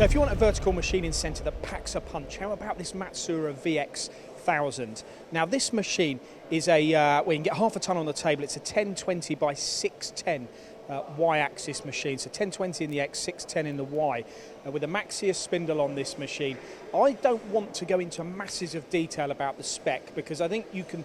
So if you want a vertical machining centre that packs a punch, how about this Matsuura VX1000? Now this machine is well, you can get half a tonne on the table. It's a 1020 by 610 Y-axis machine, so 1020 in the X, 610 in the Y, with a Maxxia spindle on this machine. I don't want to go into masses of detail about the spec because I think you can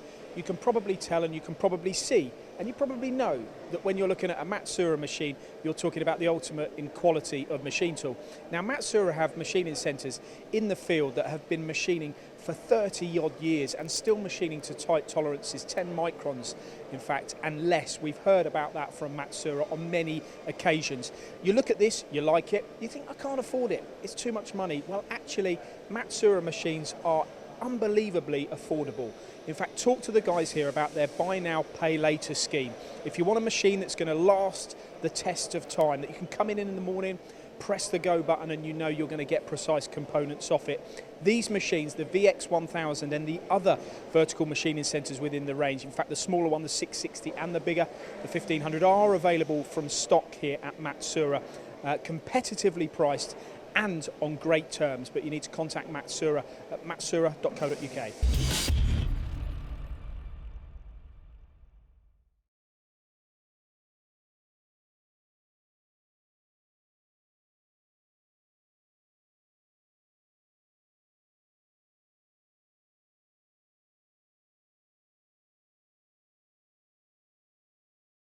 probably tell and you can probably see and you probably know that when you're looking at a Matsuura machine, you're talking about the ultimate in quality of machine tool. Now Matsuura have machining centres in the field that have been machining for 30 odd years and still machining to tight tolerances, 10 microns in fact, and less. We've heard about that from Matsuura on many occasions. You look at this, you like it, you think I can't afford it, it's too much money. Well actually Matsuura machines are unbelievably affordable. In fact, talk to the guys here about their buy now, pay later scheme. If you want a machine that's going to last the test of time, that you can come in the morning, press the go button and you know you're going to get precise components off it. These machines, the VX1000 and the other vertical machining centres within the range, in fact the smaller one, the 660 and the bigger, the 1500, are available from stock here at Matsuura, competitively priced and on great terms, but you need to contact Matsuura at matsuura.co.uk.